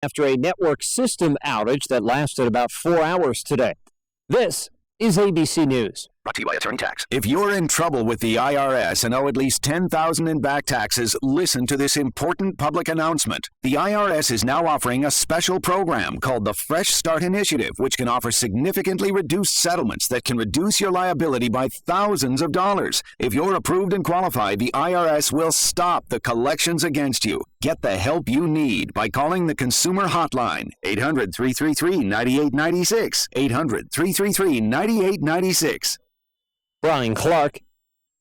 after a network system outage that lasted about 4 hours today. This is ABC News. Brought to you by Attorney Tax. If you're in trouble with the IRS and owe at least $10,000 in back taxes, listen to this important public announcement. The IRS is now offering a special program called the Fresh Start Initiative, which can offer significantly reduced settlements that can reduce your liability by thousands of dollars. If you're approved and qualified, the IRS will stop the collections against you. Get the help you need by calling the Consumer Hotline, 800-333-9896, 800-333-9896. Brian Clark,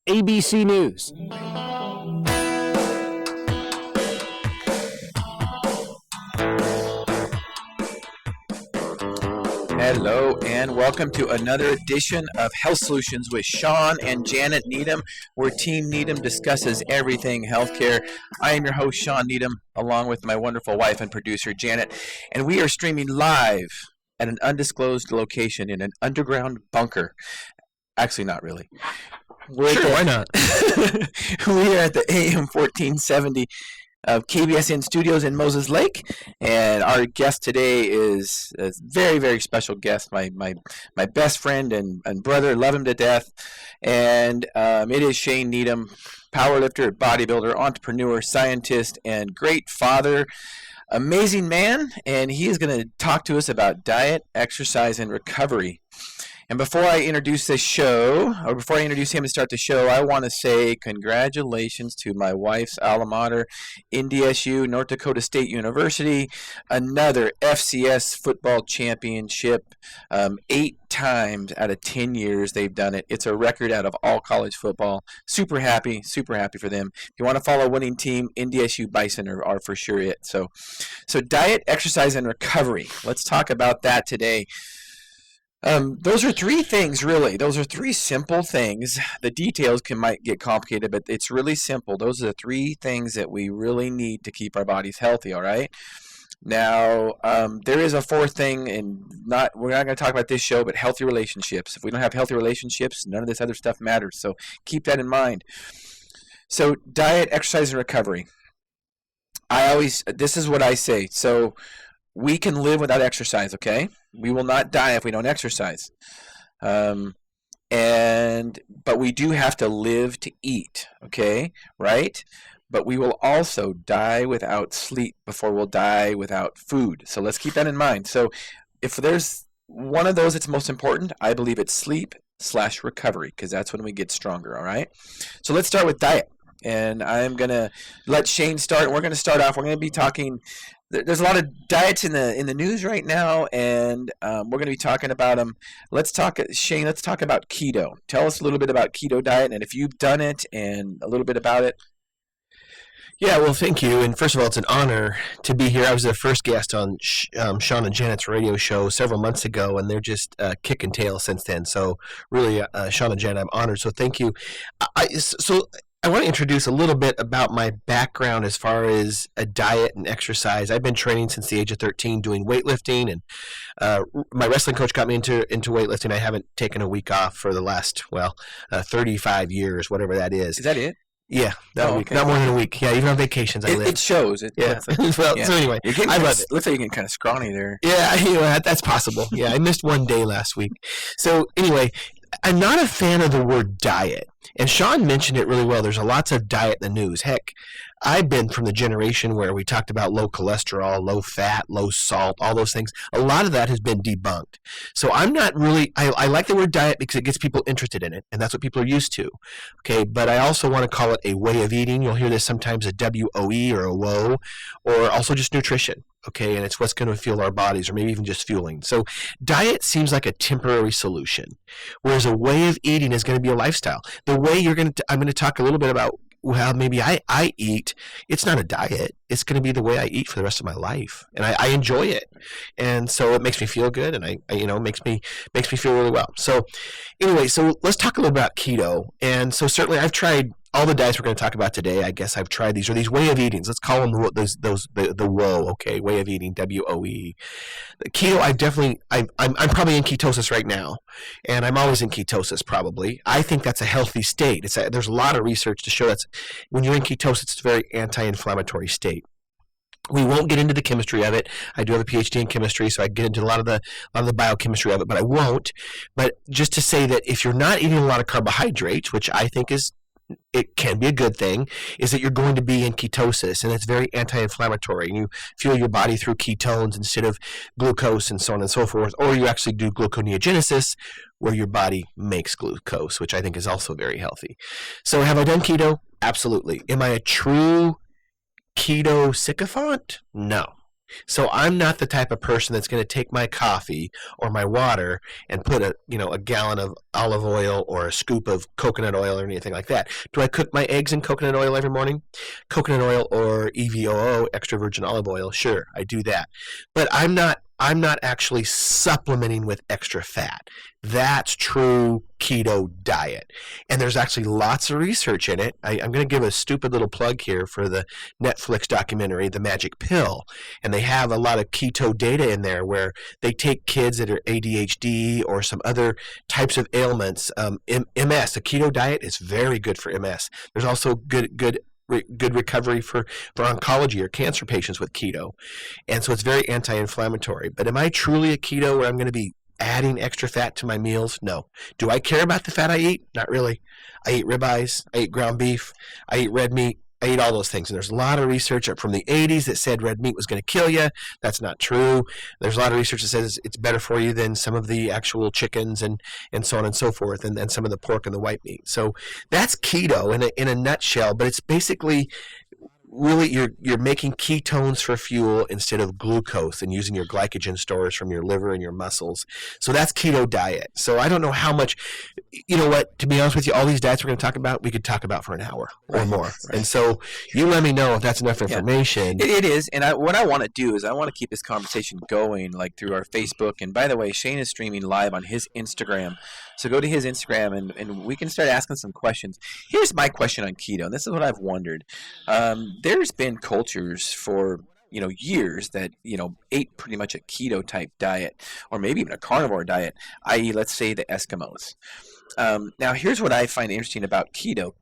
ABC News. Hello and welcome to another edition of Health Solutions with Shawn and Janet Needham, where Team Needham discusses everything healthcare. I am your host, Shawn Needham, along with my wonderful wife and producer, Janet, and we are streaming live at an undisclosed location in an underground bunker. Actually, not really. Why not? We are at the AM 1470 of KBSN Studios in Moses Lake, and our guest today is a very, very special guest, my best friend and brother. Love him to death, and it is Shane Needham, powerlifter, bodybuilder, entrepreneur, scientist, and great father. Amazing man, and he is going to talk to us about diet, exercise, and recovery. And before I introduce this show, or before I introduce him and start the show, I want to say congratulations to my wife's alma mater, NDSU, North Dakota State University, another FCS football championship, 8 times out of 10 years they've done it. It's a record out of all college football. Super happy for them. If you want to follow a winning team, NDSU Bison are for sure it. So diet, exercise, and recovery. Let's talk about that today. Those are 3 things, really. Those are 3 simple things. The details might get complicated, but it's really simple. Those are the 3 things that we really need to keep our bodies healthy, all right? Now, there is a 4th thing, and we're not going to talk about this show, but healthy relationships. If we don't have healthy relationships, none of this other stuff matters. So keep that in mind. So diet, exercise, and recovery. This is what I say. So we can live without exercise, okay? We will not die if we don't exercise. But we do have to live to eat, okay? Right? But we will also die without sleep before we'll die without food. So let's keep that in mind. So if there's one of those that's most important, I believe it's sleep/recovery, because that's when we get stronger, all right? So let's start with diet. And I'm going to let Shane start. We're going to start off. We're going to be talking. There's a lot of diets in the news right now, and we're going to be talking about them. Shane, let's talk about keto. Tell us a little bit about keto diet, and if you've done it, and a little bit about it. Yeah, well, thank you. And first of all, it's an honor to be here. I was the first guest on Shawn and Janet's radio show several months ago, and they're just kicking tail since then. So really, Shawn and Janet, I'm honored. So thank you. I want to introduce a little bit about my background as far as a diet and exercise. I've been training since the age of 13 doing weightlifting, and my wrestling coach got me into weightlifting. I haven't taken a week off for the last, 35 years, whatever that is. Is that it? Yeah, that week. Okay. Not more than a week. Yeah, even on vacations I live. It shows. Yeah. So anyway, I love it. Looks like you're getting kind of scrawny there. Yeah, that's possible. Yeah, I missed one day last week. So anyway, I'm not a fan of the word diet. And Shawn mentioned it really well. There's lots of diet in the news. Heck, I've been from the generation where we talked about low cholesterol, low fat, low salt, all those things. A lot of that has been debunked. So I'm not really, I like the word diet because it gets people interested in it, and that's what people are used to. Okay, but I also want to call it a way of eating. You'll hear this sometimes a WOE or a WOE, or also just nutrition. Okay, and it's what's going to fuel our bodies, or maybe even just fueling. So diet seems like a temporary solution, whereas a way of eating is going to be a lifestyle. The way I'm going to talk a little bit about how maybe I eat. It's not a diet. It's going to be the way I eat for the rest of my life, and I enjoy it, and so it makes me feel good, and I makes me feel really well. So anyway, so let's talk a little about keto. And so certainly I've tried all the diets we're going to talk about today. I guess I've tried these, or these way of eatings. Let's call them the WOE, okay, way of eating, WOE. The keto, I'm probably in ketosis right now, and I'm always in ketosis probably. I think that's a healthy state. There's a lot of research to show that when you're in ketosis, it's a very anti-inflammatory state. We won't get into the chemistry of it. I do have a PhD in chemistry, so I get into a lot of the biochemistry of it, but I won't. But just to say that if you're not eating a lot of carbohydrates, which I think it can be a good thing, is that you're going to be in ketosis, and it's very anti-inflammatory. You fuel your body through ketones instead of glucose and so on and so forth, or you actually do gluconeogenesis, where your body makes glucose, which I think is also very healthy. So have I done keto? Absolutely. Am I a true keto sycophant? No. So I'm not the type of person that's going to take my coffee or my water and put a gallon of olive oil or a scoop of coconut oil or anything like that. Do I cook my eggs in coconut oil every morning? Coconut oil or EVOO, extra virgin olive oil, sure, I do that. But I'm not actually supplementing with extra fat. That's true keto diet. And there's actually lots of research in it. I'm going to give a stupid little plug here for the Netflix documentary, The Magic Pill. And they have a lot of keto data in there where they take kids that are ADHD or some other types of ailments. MS, a keto diet is very good for MS. There's also good recovery for oncology or cancer patients with keto. And so it's very anti-inflammatory. But am I truly a keto where I'm going to be adding extra fat to my meals? No. Do I care about the fat I eat? Not really. I eat ribeyes. I eat ground beef. I eat red meat. I eat all those things. And there's a lot of research from the 80s that said red meat was going to kill you. That's not true. There's a lot of research that says it's better for you than some of the actual chickens and so on and so forth, and some of the pork and the white meat. So that's keto in a nutshell, but it's basically really you're making ketones for fuel instead of glucose and using your glycogen stores from your liver and your muscles. So that's keto diet. So I don't know how much, to be honest with you, all these diets we're going to talk about, we could talk about for an hour or more. Right. And so you let me know if that's enough information. Yeah, it is. And what I want to do is I want to keep this conversation going, like through our Facebook. And by the way, Shane is streaming live on his Instagram. So go to his Instagram and we can start asking some questions. Here's my question on keto. And this is what I've wondered. There's been cultures for years that ate pretty much a keto type diet, or maybe even a carnivore diet, i.e., let's say the Eskimos. Now, here's what I find interesting about keto.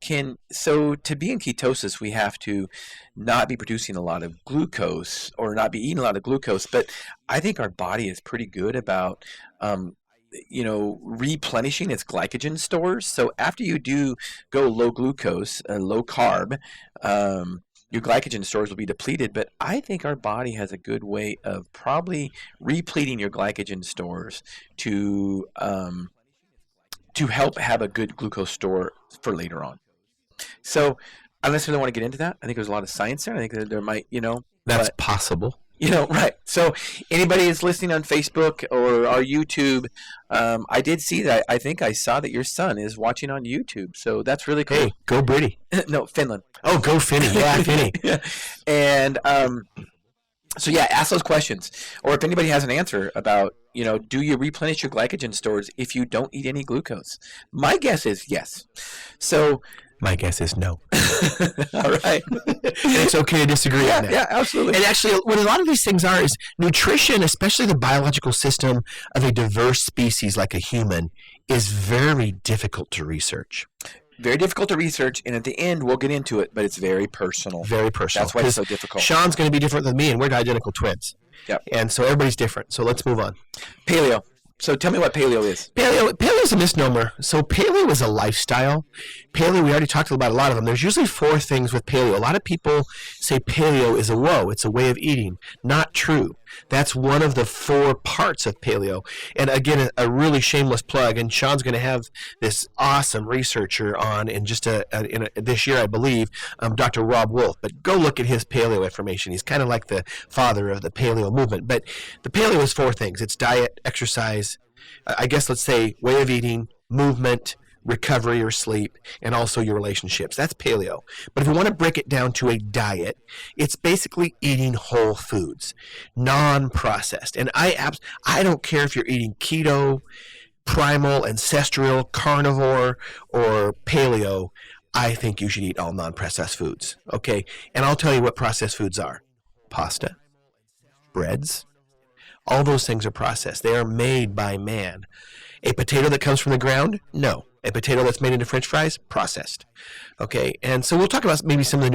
So to be in ketosis, we have to not be producing a lot of glucose or not be eating a lot of glucose. But I think our body is pretty good about replenishing its glycogen stores. So after you do go low glucose, low carb, your glycogen stores will be depleted, but I think our body has a good way of probably repleting your glycogen stores to help have a good glucose store for later on. So I don't necessarily want to get into that. I think there's a lot of science there. I think that there might, That's possible. Right. So anybody that's listening on Facebook or our YouTube, I did see that. I think I saw that your son is watching on YouTube. So that's really cool. Hey, go Brady. No, Finland. Oh, go Finny. Yeah, Finny. Yeah. And so, ask those questions. Or if anybody has an answer about, do you replenish your glycogen stores if you don't eat any glucose? My guess is yes. So my guess is no. All right. And it's okay to disagree on that. Yeah, absolutely. And actually, what a lot of these things are is nutrition, especially the biological system of a diverse species like a human, is very difficult to research. Very difficult to research, and at the end, we'll get into it, but it's very personal. Very personal. That's why it's so difficult. Sean's going to be different than me, and we're identical twins. Yep. And so everybody's different. So let's move on. Paleo. So tell me what paleo is. Paleo is a misnomer. So paleo is a lifestyle. Paleo, we already talked about a lot of them. There's usually 4 things with paleo. A lot of people say paleo is a woe. It's a way of eating. Not true. That's one of the 4 parts of paleo. And again, a really shameless plug. And Sean's going to have this awesome researcher on in just this year, I believe, Dr. Rob Wolf. But go look at his paleo information. He's kind of like the father of the paleo movement. But the paleo is 4 things. It's diet, exercise, I guess let's say way of eating, movement, recovery or sleep, and also your relationships. That's paleo. But if we want to break it down to a diet, it's basically eating whole foods, non-processed. And I don't care if you're eating keto, primal, ancestral, carnivore, or paleo. I think you should eat all non-processed foods. Okay? And I'll tell you what processed foods are. Pasta, breads, all those things are processed. They are made by man. A potato that comes from the ground? No. A potato that's made into French fries, processed. Okay, and so we'll talk about maybe some of the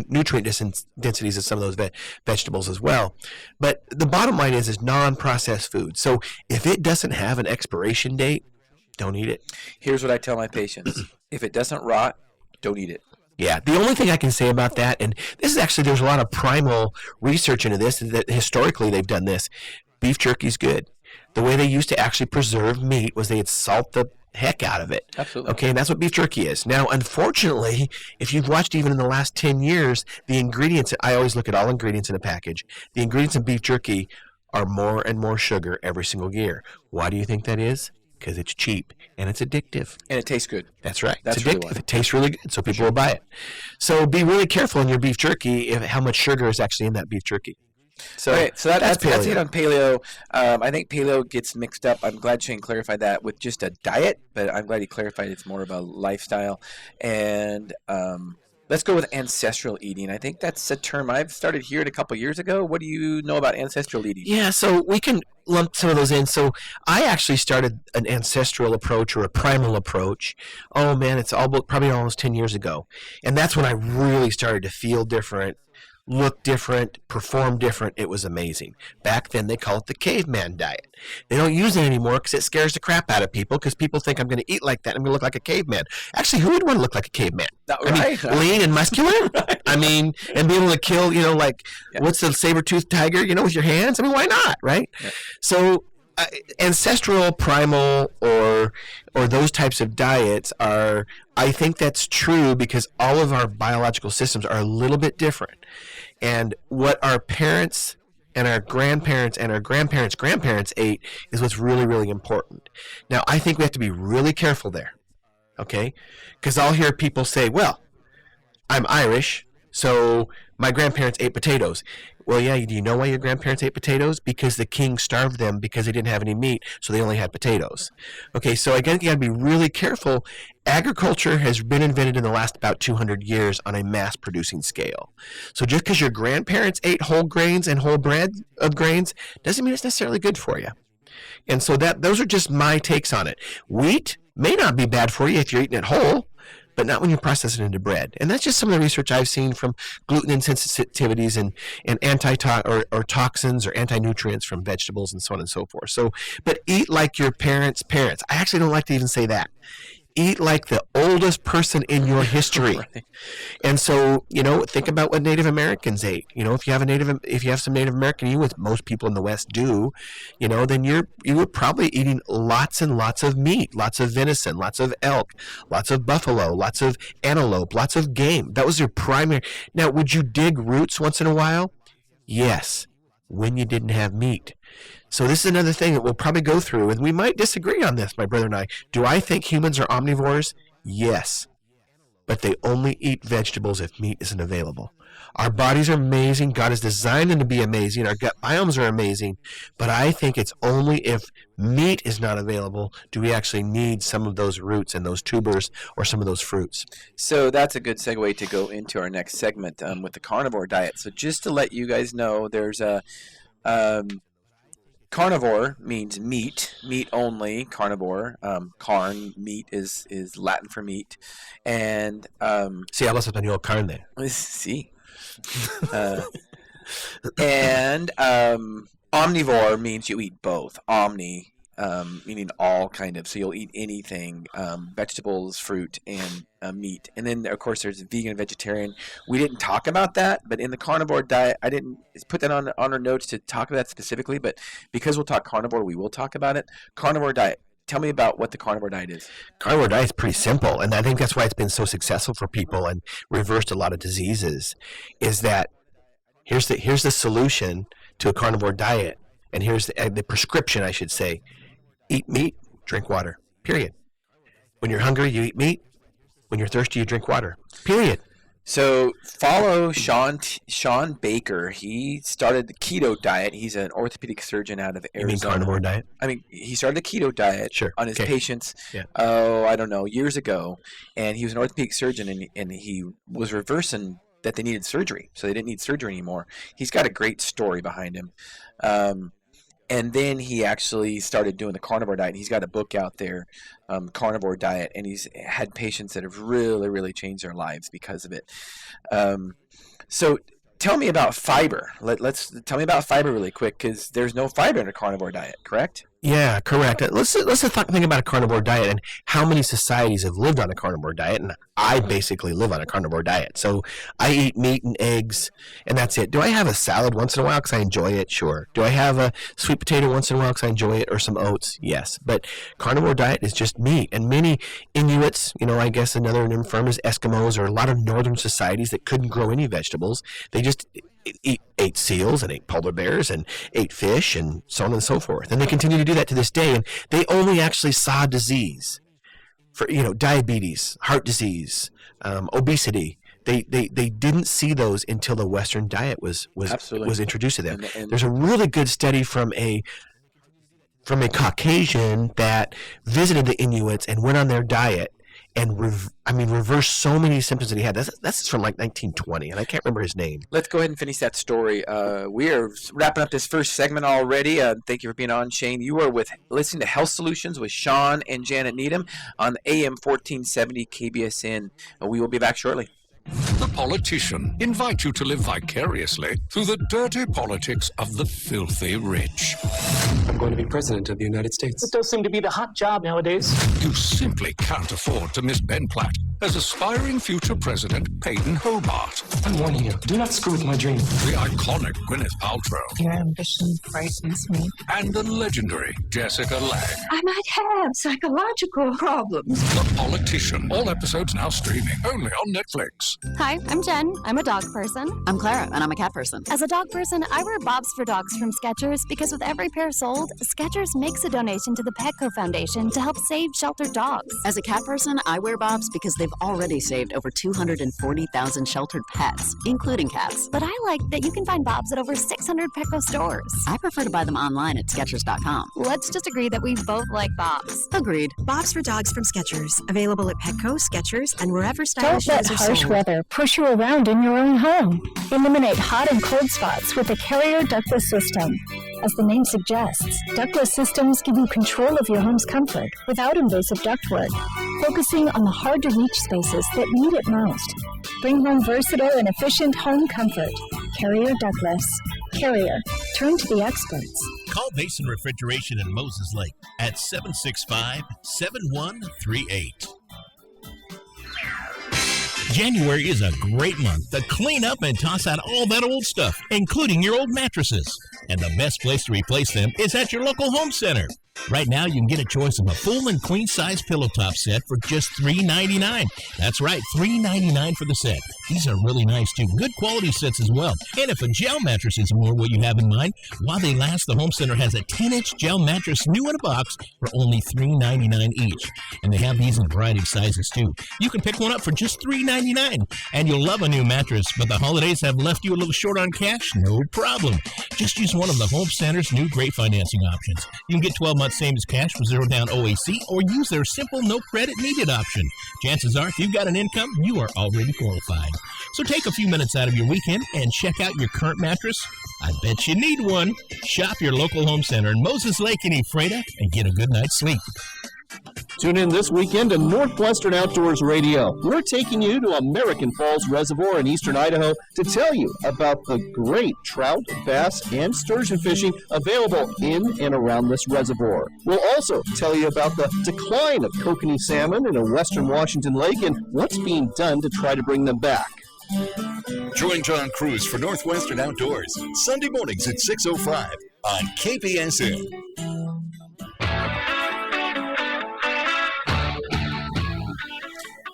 nutrient densities of some of those vegetables as well. But the bottom line is non-processed food. So if it doesn't have an expiration date, don't eat it. Here's what I tell my patients. If it doesn't rot, don't eat it. Yeah, the only thing I can say about that, and this is actually, there's a lot of primal research into this, that historically they've done this. Beef jerky's good. The way they used to actually preserve meat was they'd salt the heck out of it. Absolutely. Okay, and that's what beef jerky is. Now, unfortunately, if you've watched even in the last 10 years, the ingredients, I always look at all ingredients in a package, the ingredients in beef jerky are more and more sugar every single year. Why do you think that is? Because it's cheap and it's addictive. And it tastes good. That's right. That's it's really addictive. why. It tastes really good, so people will buy it. So be really careful in your beef jerky how much sugar is actually in that beef jerky. So that's paleo. it on paleo. I think paleo gets mixed up. I'm glad Shane clarified that with just a diet, but I'm glad he clarified it's more of a lifestyle. And let's go with ancestral eating. I think that's a term I've started hearing a couple years ago. What do you know about ancestral eating? Yeah, so we can lump some of those in. So I actually started an ancestral approach or a primal approach. Oh man, it's probably almost 10 years ago. And that's when I really started to feel different, look different, perform different. It was amazing. Back then, they call it the caveman diet. They don't use it anymore because it scares the crap out of people because people think I'm going to eat like that. I'm going to look like a caveman. Actually, who would want to look like a caveman? Right. I mean, lean and muscular? I mean, and be able to kill, what's the saber-toothed tiger, with your hands? I mean, why not, right? Yeah. So ancestral, primal, or those types of diets are, I think that's true because all of our biological systems are a little bit different. And what our parents and our grandparents and our grandparents ate is what's really, really important. Now, I think we have to be really careful there, okay? Because I'll hear people say, well, I'm Irish, so my grandparents ate potatoes. Well, yeah, do you know why your grandparents ate potatoes? Because the king starved them because they didn't have any meat, so they only had potatoes. Okay, so again, you got to be really careful. Agriculture has been invented in the last about 200 years on a mass-producing scale. So just because your grandparents ate whole grains and whole bread of grains doesn't mean it's necessarily good for you. And so those are just my takes on it. Wheat may not be bad for you if you're eating it whole, but not when you process it into bread. And that's just some of the research I've seen from gluten insensitivities and toxins or anti-nutrients from vegetables and so on and so forth. So, but eat like your parents' parents. I actually don't like to even say that. Eat like the oldest person in your history. Right. And so, think about what Native Americans ate. If you have some Native American, which most people in the West do, then you were probably eating lots and lots of meat, lots of venison, lots of elk, lots of buffalo, lots of antelope, lots of game. That was your primary. Now, would you dig roots once in a while? Yes, when you didn't have meat. So this is another thing that we'll probably go through, and we might disagree on this, my brother and I. Do I think humans are omnivores? Yes. But they only eat vegetables if meat isn't available. Our bodies are amazing. God has designed them to be amazing. Our gut biomes are amazing. But I think it's only if meat is not available do we actually need some of those roots and those tubers or some of those fruits. So that's a good segue to go into our next segment with the carnivore diet. So just to let you guys know, there's a carnivore means meat only. Carnivore, carn, meat is Latin for meat, and Si hablas español, carne. sí. And omnivore means you eat both. Omni, meaning all kind of. So you'll eat anything, vegetables, fruit, and meat. And then, of course, there's vegan and vegetarian. We didn't talk about that, but in the carnivore diet, I didn't put that on our notes to talk about that specifically. But because we'll talk carnivore, we will talk about it. Carnivore diet. Tell me about what the carnivore diet is. Carnivore diet is pretty simple, and I think that's why it's been so successful for people and reversed a lot of diseases, is that here's the solution to a carnivore diet, and here's the prescription, I should say. Eat meat, drink water, period. When you're hungry, you eat meat. When you're thirsty, you drink water, period. So follow Shawn Baker. He started the keto diet. He's an orthopedic surgeon out of Arizona. You mean carnivore diet? I mean, he started the keto diet on his patients, I don't know, years ago. And he was an orthopedic surgeon, and he was reversing that they needed surgery. So they didn't need surgery anymore. He's got a great story behind him. And then he actually started doing the carnivore diet. He's got a book out there, Carnivore Diet, and he's had patients that have really, really changed their lives because of it. So tell me about fiber. Tell me about fiber really quick, because there's no fiber in a carnivore diet, correct? Yeah, correct. Let's think about a carnivore diet and how many societies have lived on a carnivore diet, and I basically live on a carnivore diet. So I eat meat and eggs, and that's it. Do I have a salad once in a while because I enjoy it? Sure. Do I have a sweet potato once in a while because I enjoy it, or some oats? Yes. But carnivore diet is just meat, and many Inuits, I guess another name for them is Eskimos, or a lot of northern societies that couldn't grow any vegetables. They just ate seals and ate polar bears and ate fish and so on and so forth. And they continue to do that to this day. And they only actually saw disease for, diabetes, heart disease, obesity. They didn't see those until the Western diet was introduced to them. And there's a really good study from a Caucasian that visited the Inuits and went on their diet and reversed so many symptoms that he had. That's from like 1920, and I can't remember his name. Let's go ahead and finish that story. We are wrapping up this first segment already. Thank you for being on, Shane. You are listening to Health Solutions with Shawn and Janet Needham on AM 1470 KBSN. We will be back shortly. The Politician invite you to live vicariously through the dirty politics of the filthy rich. I'm going to be president of the United States. It does seem to be the hot job nowadays. You simply can't afford to miss Ben Platt as aspiring future President Peyton Hobart. I'm warning you, do not screw with my dream. The iconic Gwyneth Paltrow. Your ambition frightens me. And the legendary Jessica Lange. I might have psychological problems. The Politician. All episodes now streaming only on Netflix. Hi, I'm Jen. I'm a dog person. I'm Clara, and I'm a cat person. As a dog person, I wear Bobs for Dogs from Skechers because with every pair sold, Skechers makes a donation to the Petco Foundation to help save sheltered dogs. As a cat person, I wear Bobs because they've already saved over 240,000 sheltered pets, including cats. But I like that you can find Bobs at over 600 Petco stores. I prefer to buy them online at Skechers.com. Let's just agree that we both like Bobs. Agreed. Bobs for Dogs from Skechers. Available at Petco, Skechers, and wherever stylish Don't let shoes are harsh sold. weather push you around in your own home. Eliminate hot and cold spots with the Carrier ductless system. As the name suggests, ductless systems give you control of your home's comfort without invasive ductwork, focusing on the hard-to-reach spaces that need it most. Bring home versatile and efficient home comfort. Carrier ductless. Carrier. Turn to the experts. Call Basin Refrigeration in Moses Lake at 765-7138. January is a great month to clean up and toss out all that old stuff, including your old mattresses. And the best place to replace them is at your local home center. Right now, you can get a choice of a full and queen size pillow top set for just $3.99. That's right, $3.99 for the set. These are really nice too. Good quality sets as well. And if a gel mattress is more what you have in mind, while they last, the home center has a 10-inch gel mattress new in a box for only $3.99 each. And they have these in a variety of sizes too. You can pick one up for just $3.99. And you'll love a new mattress, but the holidays have left you a little short on cash? No problem. Just use one of the home center's new great financing options. You can get 12 months same as cash for zero down OAC, or use their simple no credit needed option. Chances are, if you've got an income, you are already qualified. So take a few minutes out of your weekend and check out your current mattress. I bet you need one. Shop your local home center in Moses Lake and Ephrata and get a good night's sleep. Tune in this weekend to Northwestern Outdoors Radio. We're taking you to American Falls Reservoir in eastern Idaho to tell you about the great trout, bass, and sturgeon fishing available in and around this reservoir. We'll also tell you about the decline of kokanee salmon in a western Washington lake and what's being done to try to bring them back. Join John Cruz for Northwestern Outdoors, Sunday mornings at 6:05 on KPSN.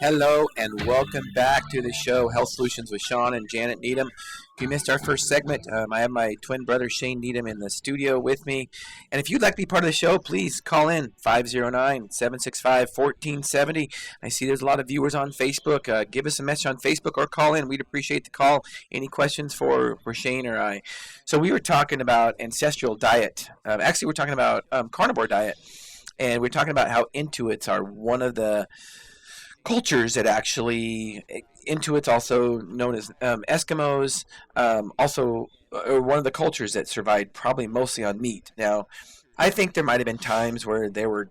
Hello and welcome back to the show, Health Solutions with Shawn and Janet Needham. If you missed our first segment, I have my twin brother Shane Needham in the studio with me. And if you'd like to be part of the show, please call in 509-765-1470. I see there's a lot of viewers on Facebook. Give us a message on Facebook or call in. We'd appreciate the call. Any questions for Shane or I? So we were talking about ancestral diet. Actually, we're talking about carnivore diet. And we're talking about how Intuits are one of the cultures that actually, Inuits, also known as Eskimos, also are one of the cultures that survived probably mostly on meat. Now, I think there might have been times where there were,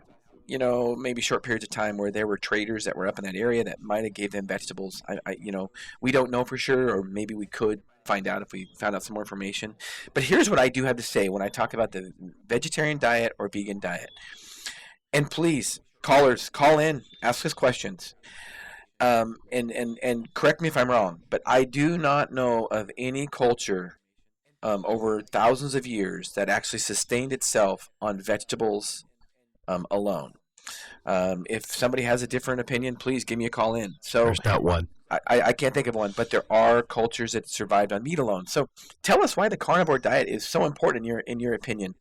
maybe short periods of time where there were traders that were up in that area that might have gave them vegetables. We don't know for sure, or maybe we could find out if we found out some more information. But here's what I do have to say when I talk about the vegetarian diet or vegan diet. And please, callers, call in, ask us questions. And correct me if I'm wrong, but I do not know of any culture over thousands of years that actually sustained itself on vegetables alone. If somebody has a different opinion, please give me a call in. So there's not one. I can't think of one, but there are cultures that survived on meat alone. So tell us why the carnivore diet is so important in your opinion.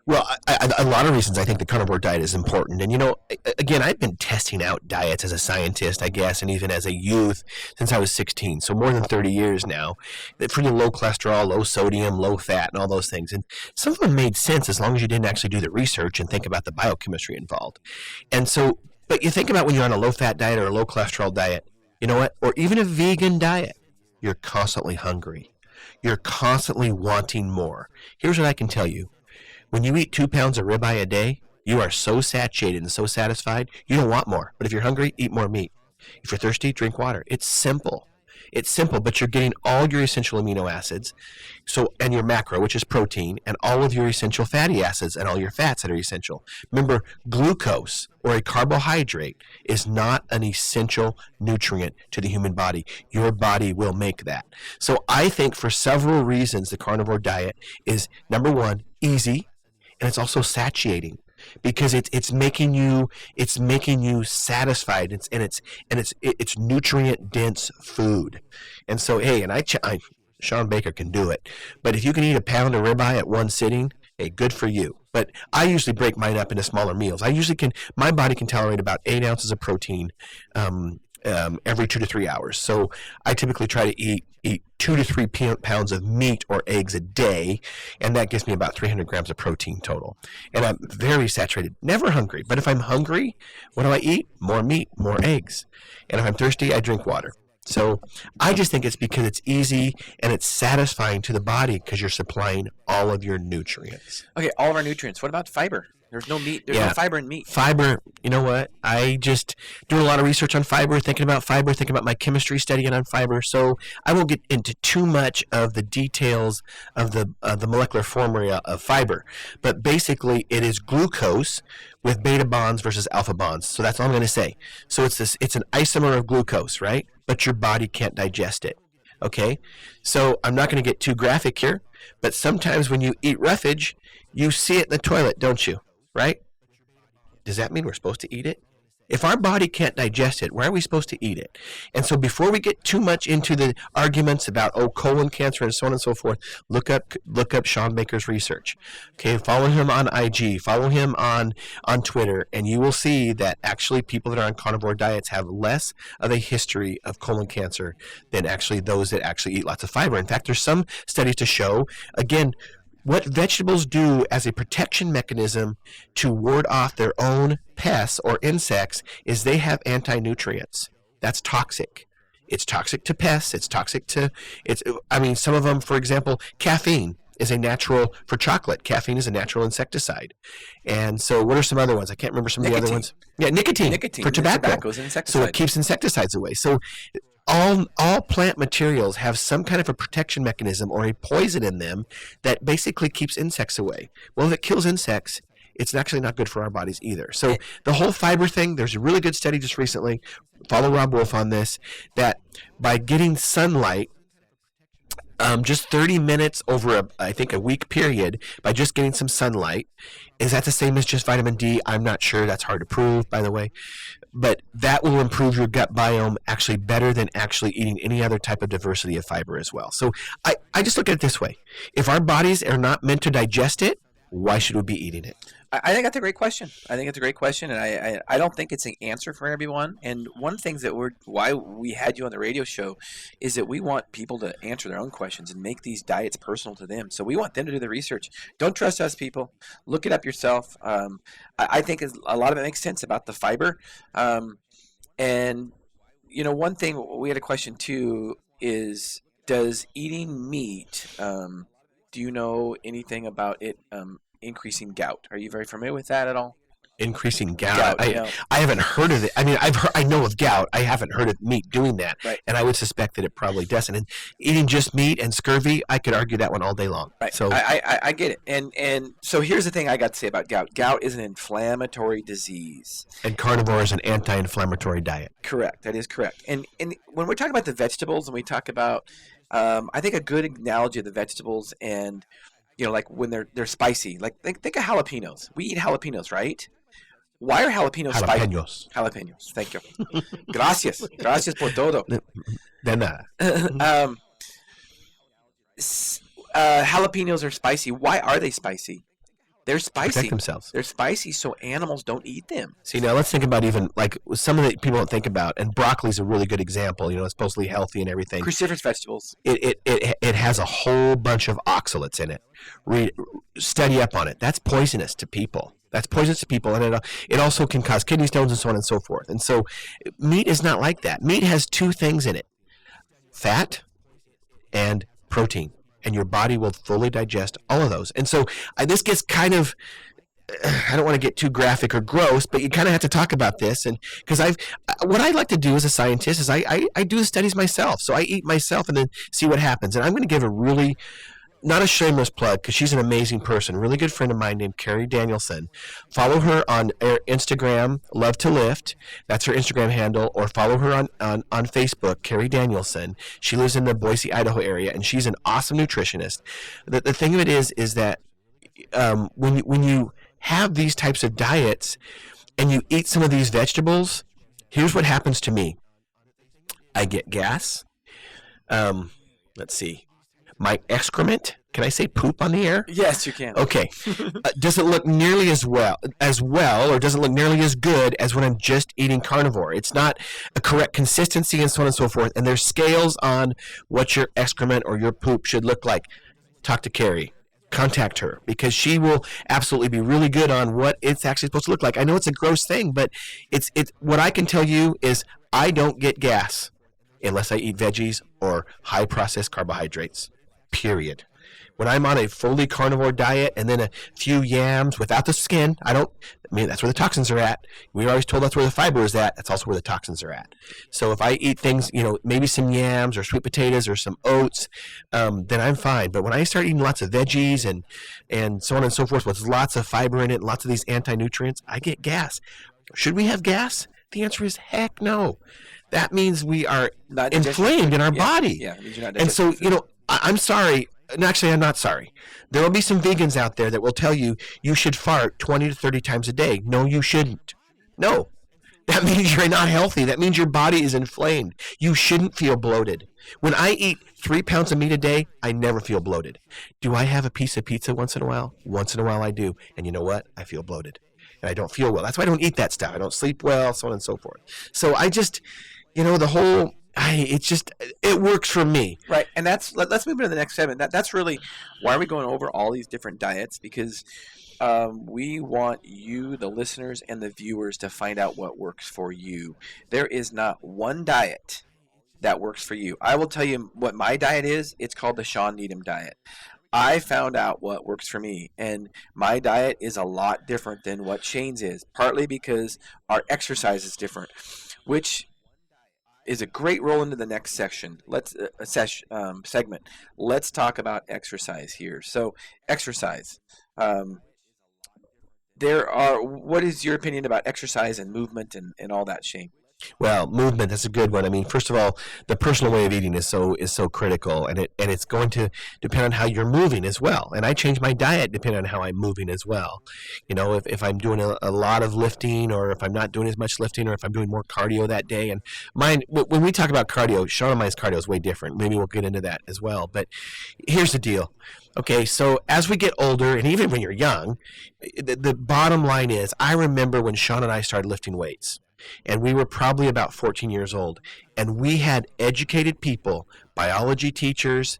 Well, a lot of reasons I think the carnivore diet is important. And, again, I've been testing out diets as a scientist, I guess, and even as a youth since I was 16. So more than 30 years now. They're pretty low cholesterol, low sodium, low fat, and all those things. And some of them made sense as long as you didn't actually do the research and think about the biochemistry involved. And so, but you think about when you're on a low-fat diet or a low-cholesterol diet, you know what? Or even a vegan diet, you're constantly hungry. You're constantly wanting more. Here's what I can tell you. When you eat 2 pounds of ribeye a day, you are so satiated and so satisfied, you don't want more. But if you're hungry, eat more meat. If you're thirsty, drink water. It's simple. It's simple, but you're getting all your essential amino acids, and your macro, which is protein, and all of your essential fatty acids and all your fats that are essential. Remember, glucose or a carbohydrate is not an essential nutrient to the human body. Your body will make that. So I think for several reasons, the carnivore diet is, number one, easy, and it's also satiating because it's making you satisfied. It's nutrient dense food. And so Shawn Baker can do it. But if you can eat a pound of ribeye at one sitting, hey, good for you. But I usually break mine up into smaller meals. My body can tolerate about 8 ounces of protein every 2 to 3 hours. So I typically try to eat 2 to 3 pounds of meat or eggs a day, and that gives me about 300 grams of protein total. And I'm very saturated, never hungry. But if I'm hungry, what do I eat? More meat, more eggs. And if I'm thirsty, I drink water. So I just think it's because it's easy and it's satisfying to the body because you're supplying all of your nutrients. Okay, all of our nutrients. What about fiber? There's no meat. There's no fiber in meat. Fiber, you know what? I just do a lot of research on fiber, thinking about my chemistry studying on fiber. So I won't get into too much of the details of the molecular formula of fiber. But basically, it is glucose with beta bonds versus alpha bonds. So that's all I'm going to say. So it's an isomer of glucose, right? But your body can't digest it. Okay? So I'm not going to get too graphic here, but sometimes when you eat roughage, you see it in the toilet, don't you? Right? Does that mean we're supposed to eat it? If our body can't digest it, why are we supposed to eat it? And so before we get too much into the arguments about colon cancer and so on and so forth, look up Shawn Baker's research. Okay, follow him on IG, follow him on Twitter, and you will see that actually people that are on carnivore diets have less of a history of colon cancer than actually those that actually eat lots of fiber. In fact, there's some studies to show, again, what vegetables do as a protection mechanism to ward off their own pests or insects is they have anti-nutrients. That's toxic. It's toxic to pests. It's toxic to, some of them, for example, caffeine is a natural, for chocolate, caffeine is a natural insecticide. And so what are some other ones? I can't remember some of the other ones. Yeah, nicotine for tobacco. Tobacco is an insecticide. So it keeps insecticides away. So all plant materials have some kind of a protection mechanism or a poison in them that basically keeps insects away. Well, if it kills insects, it's actually not good for our bodies either. So the whole fiber thing, there's a really good study just recently, follow Rob Wolf on this, that by getting sunlight, just 30 minutes over a week period, by just getting some sunlight, is that the same as just vitamin D? I'm not sure. That's hard to prove, by the way. But that will improve your gut biome actually better than actually eating any other type of diversity of fiber as well. So I just look at it this way. If our bodies are not meant to digest it, why should we be eating it? I think that's a great question. And I don't think it's an answer for everyone. And one of the things why we had you on the radio show is that we want people to answer their own questions and make these diets personal to them. So we want them to do the research. Don't trust us, people. Look it up yourself. I think a lot of it makes sense about the fiber. And, one thing we had a question too is, does eating meat, do you know anything about it increasing gout? Are you very familiar with that at all? Increasing gout. I haven't heard of it. I mean, I know of gout. I haven't heard of meat doing that, right. And I would suspect that it probably doesn't. And eating just meat and scurvy, I could argue that one all day long. Right. So I get it. And so here's the thing I got to say about gout. Gout is an inflammatory disease. And carnivore is an anti-inflammatory diet. Correct. That is correct. And when we're talking about the vegetables, and we talk about, I think a good analogy of the vegetables, and like when they're spicy, like think of jalapenos. We eat jalapenos, right? Why are jalapenos spicy? Jalapenos. Thank you. Gracias. Gracias por todo. De nada. Jalapenos are spicy. Why are they spicy? They're spicy. Protect themselves. They're spicy so animals don't eat them. See, now let's think about even like some of the people don't think about, and broccoli is a really good example. It's supposedly healthy and everything. Cruciferous vegetables. It has a whole bunch of oxalates in it. Study up on it. That's poisonous to people. And it also can cause kidney stones and so on and so forth. And so meat is not like that. Meat has two things in it: fat and protein. And your body will fully digest all of those. And so this gets kind of, I don't want to get too graphic or gross, but you kind of have to talk about this. And because what I like to do as a scientist is I do the studies myself. So I eat myself and then see what happens. And I'm going to give a really, not a shameless plug, because she's an amazing person, really good friend of mine named Carrie Danielson. Follow her on Instagram, Love to Lift. That's her Instagram handle. Or follow her on Facebook, Carrie Danielson. She lives in the Boise, Idaho area, and she's an awesome nutritionist. The thing of it is that when you have these types of diets and you eat some of these vegetables, here's what happens to me. I get gas. Let's see. My excrement, can I say poop on the air? Yes, you can. Okay. Doesn't look nearly as well, or doesn't look nearly as good as when I'm just eating carnivore. It's not a correct consistency and so on and so forth. And there's scales on what your excrement or your poop should look like. Talk to Carrie. Contact her, because she will absolutely be really good on what it's actually supposed to look like. I know it's a gross thing, but it's what I can tell you is I don't get gas unless I eat veggies or high processed carbohydrates. Period. When I'm on a fully carnivore diet and then a few yams without the skin, that's where the toxins are at. We were always told that's where the fiber is at. That's also where the toxins are at. So if I eat things, maybe some yams or sweet potatoes or some oats, then I'm fine. But when I start eating lots of veggies and so on and so forth with lots of fiber in it and lots of these anti-nutrients, I get gas. Should we have gas? The answer is heck no. That means we are inflamed in our body. Yeah, it means you're not and so, I'm sorry. And actually, I'm not sorry. There will be some vegans out there that will tell you should fart 20 to 30 times a day. No, you shouldn't. No. That means you're not healthy. That means your body is inflamed. You shouldn't feel bloated. When I eat 3 pounds of meat a day, I never feel bloated. Do I have a piece of pizza once in a while? Once in a while I do. And you know what? I feel bloated. And I don't feel well. That's why I don't eat that stuff. I don't sleep well, so on and so forth. So I just, the whole... it works for me. Right, and let's move into the next segment. That's really why are we going over all these different diets, because we want you, the listeners and the viewers, to find out what works for you. There is not one diet that works for you. I will tell you what my diet is. It's called the Shawn Needham diet. I found out what works for me, and my diet is a lot different than what Shane's is, partly because our exercise is different, which is a great roll into the next section. Segment. Let's talk about exercise here. So, exercise. What is your opinion about exercise and movement and all that, Shane? Well, movement, that's a good one. I mean, first of all, the personal way of eating is so critical, and it's going to depend on how you're moving as well. And I change my diet depending on how I'm moving as well. If I'm doing a lot of lifting, or if I'm not doing as much lifting, or if I'm doing more cardio that day. And when we talk about cardio, Shawn and mine's cardio is way different. Maybe we'll get into that as well. But here's the deal. Okay, so as we get older, and even when you're young, the bottom line is, I remember when Shawn and I started lifting weights. And we were probably about 14 years old. And we had educated people, biology teachers,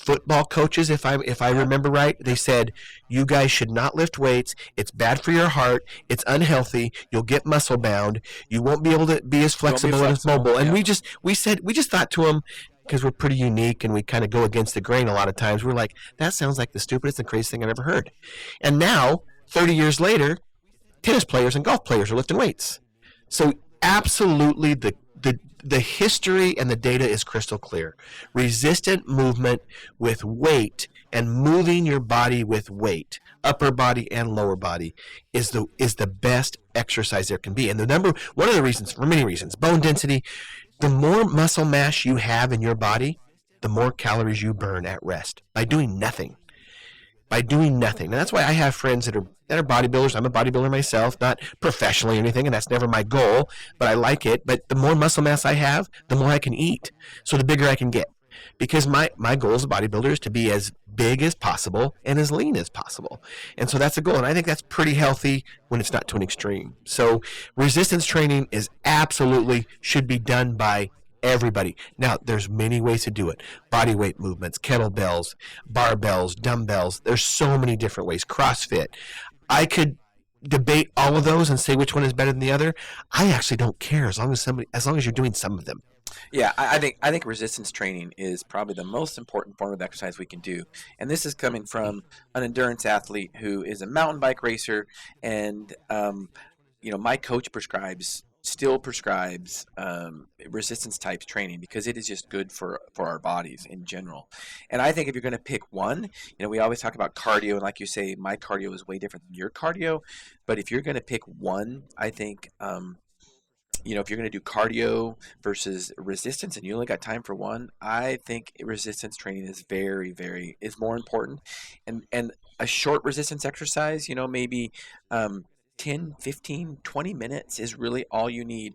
football coaches, if I remember right, they said, you guys should not lift weights. It's bad for your heart. It's unhealthy. You'll get muscle bound. You won't be able to be as flexible and as mobile. And we just thought to them, because we're pretty unique and we kind of go against the grain a lot of times, we're like, that sounds like the stupidest and craziest thing I've ever heard. And now, 30 years later, tennis players and golf players are lifting weights. So absolutely the history and the data is crystal clear. Resistant movement with weight and moving your body with weight, upper body and lower body, is the best exercise there can be. And one of the reasons, for many reasons, bone density, the more muscle mass you have in your body, the more calories you burn at rest by doing nothing. And that's why I have friends that are bodybuilders. I'm a bodybuilder myself, not professionally or anything, and that's never my goal, but I like it. But the more muscle mass I have, the more I can eat, so the bigger I can get. Because my goal as a bodybuilder is to be as big as possible and as lean as possible. And so that's the goal, and I think that's pretty healthy when it's not to an extreme. So resistance training is absolutely should be done by everybody. Now, there's many ways to do it. Body weight movements, kettlebells, barbells, dumbbells. There's so many different ways. CrossFit. I could debate all of those and say which one is better than the other. I actually don't care as long as you're doing some of them. Yeah, I think resistance training is probably the most important form of exercise we can do. And this is coming from an endurance athlete who is a mountain bike racer, and my coach still prescribes resistance type training because it is just good for our bodies in general. And I think if you're going to pick one, we always talk about cardio, and like you say, my cardio is way different than your cardio. But if you're going to pick one, I think if you're going to do cardio versus resistance and you only got time for one, I think resistance training is very, very is more important. And a short resistance exercise, maybe 10, 15, 20 minutes is really all you need.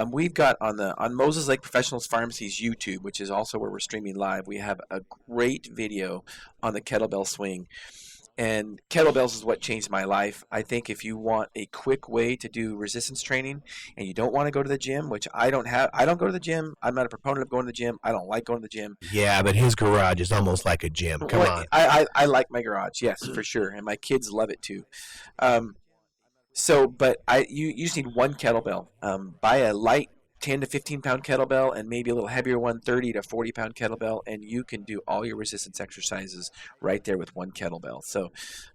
We've got on Moses Lake Professionals Pharmacy's YouTube, which is also where we're streaming live, we have a great video on the kettlebell swing. And kettlebells is what changed my life. I think if you want a quick way to do resistance training and you don't want to go to the gym, which I don't go to the gym. I'm not a proponent of going to the gym. I don't like going to the gym. Yeah, but his garage is almost like a gym. Come on. I like my garage, yes, for sure. And my kids love it too. But you just need one kettlebell. Buy a light 10 to 15 pound kettlebell and maybe a little heavier one, 30 to 40 pound kettlebell, and you can do all your resistance exercises right there with one kettlebell. So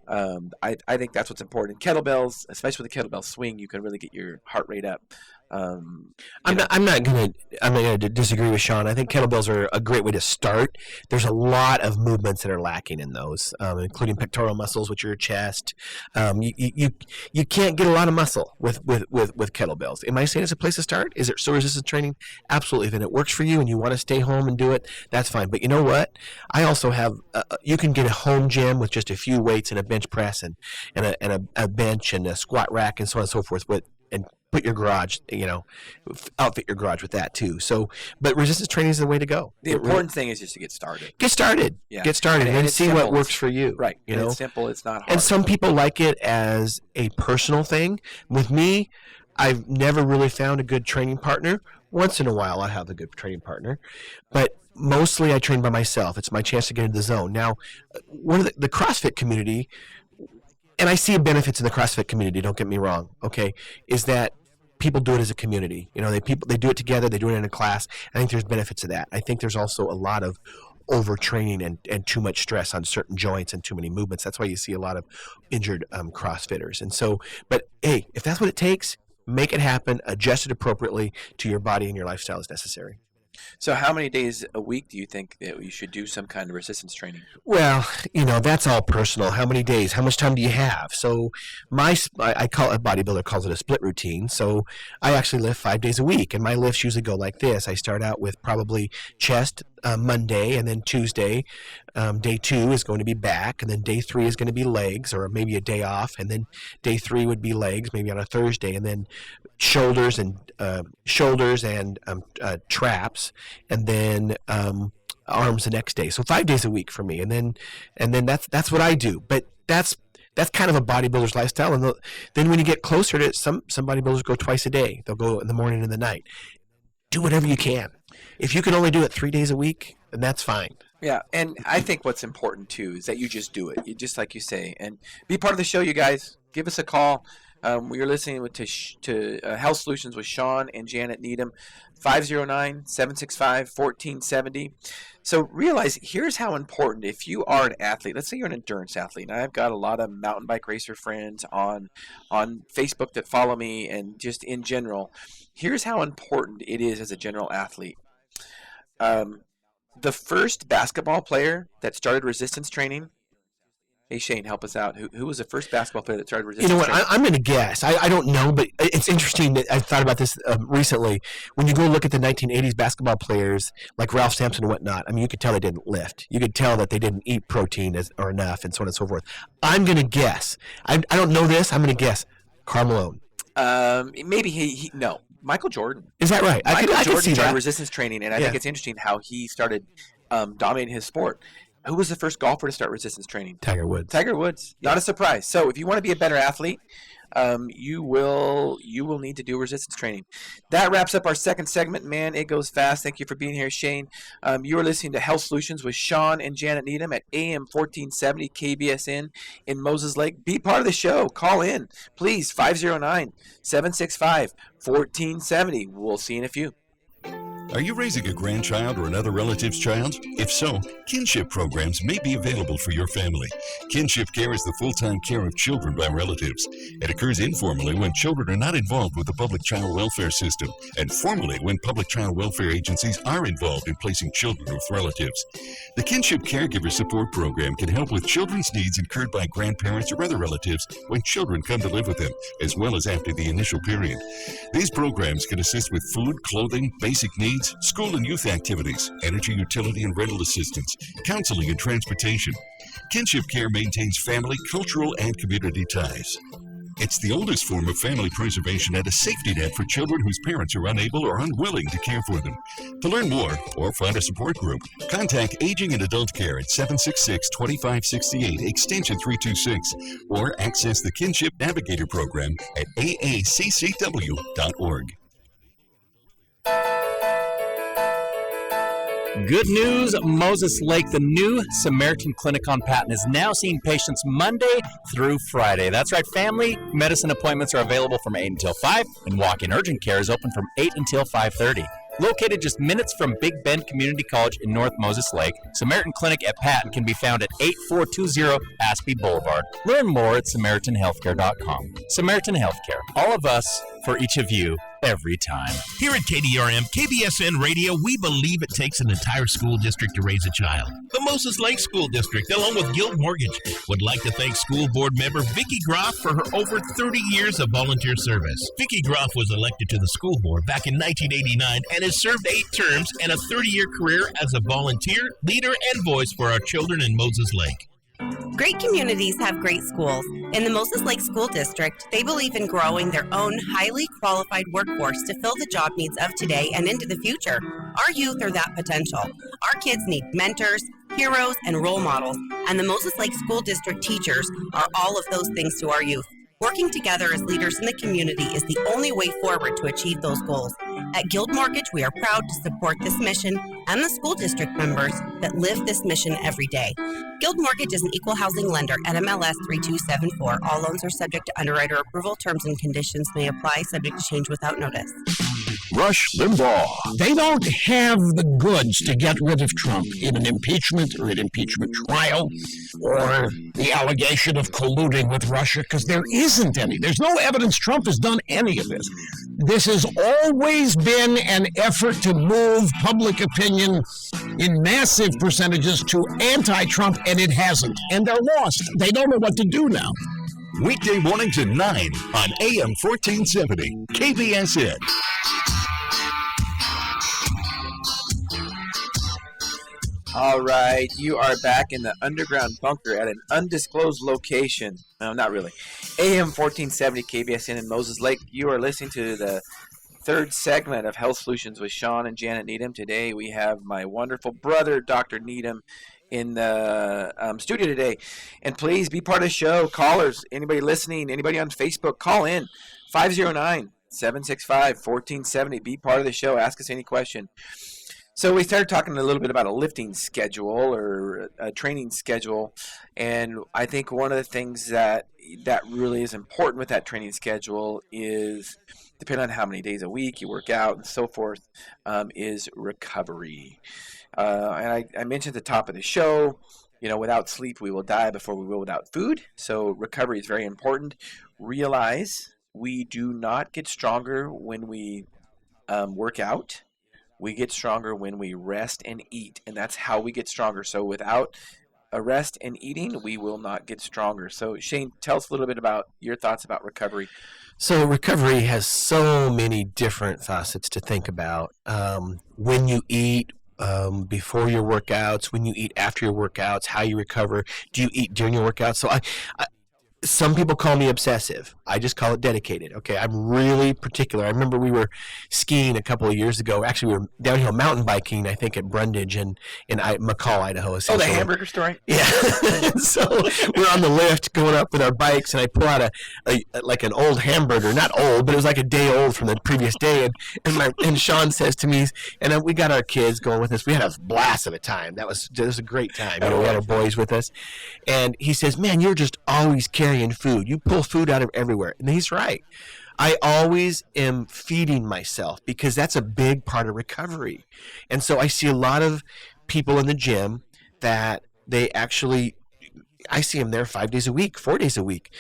I think that's what's important. Kettlebells, especially with the kettlebell swing, you can really get your heart rate up. I'm not gonna disagree with Shawn. I think kettlebells are a great way to start. There's a lot of movements that are lacking in those, including pectoral muscles, which are your chest. You can't get a lot of muscle with kettlebells. Am I saying it's a place to start? Is it still resistance training? Absolutely. Then it works for you and you want to stay home and do it, that's fine. But you know what? I also have you can get a home gym with just a few weights and a bench press and a bench and a squat rack and so on and so forth and put your garage, outfit your garage with that too. So, but resistance training is the way to go. The important thing is just to get started. Get started. Yeah. Get started and see simple. What works for you. Right. It's simple. It's not hard. And some people like it as a personal thing. With me, I've never really found a good training partner. Once in a while, I have a good training partner, but mostly I train by myself. It's my chance to get into the zone. Now, one of the CrossFit community, and I see benefits in the CrossFit community, don't get me wrong, okay, is that people do it as a community. They do it together, they do it in a class. I think there's benefits to that. I think there's also a lot of overtraining and too much stress on certain joints and too many movements. That's why you see a lot of injured CrossFitters. And so, but hey, if that's what it takes, make it happen, adjust it appropriately to your body and your lifestyle as necessary. So how many days a week do you think that you should do some kind of resistance training? Well, that's all personal. How many days? How much time do you have? So I call a bodybuilder calls it a split routine. So I actually lift 5 days a week, and my lifts usually go like this. I start out with probably chest Monday, and then Tuesday, day 2 is going to be back, and then day 3 is going to be legs, or maybe a day off, and then day 3 would be legs, maybe on a Thursday, and then shoulders and traps, and then arms the next day. So 5 days a week for me, and then that's what I do. But that's kind of a bodybuilder's lifestyle. And then when you get closer to it, some bodybuilders go twice a day. They'll go in the morning and the night. Do whatever you can. If you can only do it 3 days a week, then that's fine. Yeah, and I think what's important too is that you just do it. You just like you say, and be part of the show. You guys, give us a call. You're listening to Health Solutions with Shawn and Janet Needham, 509-765-1470. So realize here's how important, if you are an athlete, let's say you're an endurance athlete, and I've got a lot of mountain bike racer friends on Facebook that follow me, and just in general, here's how important it is as a general athlete. The first basketball player that started resistance training. Hey, Shane, help us out. Who was the first basketball player that started resistance training? You know what? I'm going to guess. I don't know, but it's interesting that I thought about this recently. When you go look at the 1980s basketball players like Ralph Sampson and whatnot, I mean, you could tell they didn't lift. You could tell that they didn't eat protein or enough and so on and so forth. I'm going to guess. I don't know this. I'm going to guess Karl Malone. Maybe no. Michael Jordan. Is that right? Michael I Jordan see started that. resistance training, and I think it's interesting how he started dominating his sport. Who was the first golfer to start resistance training? Tiger Woods. Tiger Woods. Not a surprise. So if you want to be a better athlete, you will need to do resistance training. That wraps up our second segment. Man, it goes fast. Thank you for being here, Shane. You are listening to Health Solutions with Shawn and Janet Needham at AM 1470 KBSN in Moses Lake. Be part of the show. Call in, please. 509-765-1470. We'll see you in a few. Are you raising a grandchild or another relative's child? If so, kinship programs may be available for your family. Kinship care is the full-time care of children by relatives. It occurs informally when children are not involved with the public child welfare system, and formally when public child welfare agencies are involved in placing children with relatives. The Kinship Caregiver Support Program can help with children's needs incurred by grandparents or other relatives when children come to live with them, as well as after the initial period. These programs can assist with food, clothing, basic needs, school and youth activities, energy, utility, and rental assistance, counseling, and transportation. Kinship Care maintains family, cultural, and community ties. It's the oldest form of family preservation and a safety net for children whose parents are unable or unwilling to care for them. To learn more or find a support group, contact Aging and Adult Care at 766-2568, extension 326, or access the Kinship Navigator Program at aaccw.org. Good news, Moses Lake, the new Samaritan Clinic on Patton is now seeing patients Monday through Friday. That's right, family medicine appointments are available from 8 until 5, and walk-in urgent care is open from 8 until 5:30. Located just minutes from Big Bend Community College in North Moses Lake, Samaritan Clinic at Patton can be found at 8420 Aspie Boulevard. Learn more at SamaritanHealthcare.com. Samaritan Healthcare, all of us for each of you, every time. Here at KDRM, KBSN Radio, we believe it takes an entire school district to raise a child. The Moses Lake School District, along with Guild Mortgage, would like to thank school board member Vicki Groff for her over 30 years of volunteer service. Vicki Groff was elected to the school board back in 1989 and has served 8 terms and a 30-year career as a volunteer, leader, and voice for our children in Moses Lake. Great communities have great schools. In the Moses Lake School District, they believe in growing their own highly qualified workforce to fill the job needs of today and into the future. Our youth are that potential. Our kids need mentors, heroes, and role models, and the Moses Lake School District teachers are all of those things to our youth. Working together as leaders in the community is the only way forward to achieve those goals. At Guild Mortgage, we are proud to support this mission and the school district members that live this mission every day. Guild Mortgage is an equal housing lender at MLS 3274. All loans are subject to underwriter approval. Terms and conditions may apply, subject to change without notice. Rush Limbaugh. They don't have the goods to get rid of Trump in an impeachment or an impeachment trial or the allegation of colluding with Russia, because there isn't any. There's no evidence Trump has done any of this. This has always been an effort to move public opinion in massive percentages to anti-Trump, and it hasn't. And they're lost. They don't know what to do now. Weekday mornings at 9 on AM 1470, KBSN. All right, you are back in the underground bunker at an undisclosed location. No, not really. AM 1470 KBSN in Moses Lake. You are listening to the third segment of Health Solutions with Shawn and Janet Needham. Today we have my wonderful brother, Dr. Needham, in the studio today. And please be part of the show. Callers, anybody listening, anybody on Facebook, call in. 509-765-1470. Be part of the show. Ask us any question. So we started talking a little bit about a lifting schedule or a training schedule, and I think one of the things that really is important with that training schedule is, depending on how many days a week you work out and so forth, is recovery. And I mentioned at the top of the show, without sleep we will die before we will without food. So recovery is very important. Realize we do not get stronger when we work out. We get stronger when we rest and eat, and that's how we get stronger. So without a rest and eating, we will not get stronger. So Shane, tell us a little bit about your thoughts about recovery. So recovery has so many different facets to think about. When you eat, before your workouts, when you eat after your workouts, how you recover. Do you eat during your workouts? So some people call me obsessive. I just call it dedicated. Okay, I'm really particular. I remember we were skiing a couple of years ago. Actually, we were downhill mountain biking, I think, at Brundage in McCall, Idaho. Oh, the hamburger story? Yeah. So we're on the lift going up with our bikes, and I pull out like an old hamburger. Not old, but it was like a day old from the previous day. And Shawn says to me, and we got our kids going with us. We had a blast of a time. It was a great time. We had our boys with us. And he says, man, you're just always carrying food. You pull food out of everywhere. And he's right. I always am feeding myself because that's a big part of recovery. And so I see a lot of people in the gym that I see them there 5 days a week, 4 days a week.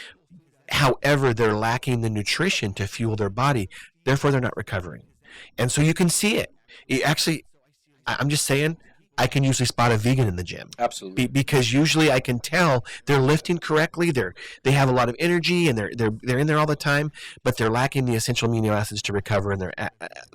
However, they're lacking the nutrition to fuel their body. Therefore, they're not recovering. And so you can see it. I'm just saying, I can usually spot a vegan in the gym. Absolutely. Because usually I can tell they're lifting correctly. They have a lot of energy and they're in there all the time, but they're lacking the essential amino acids to recover and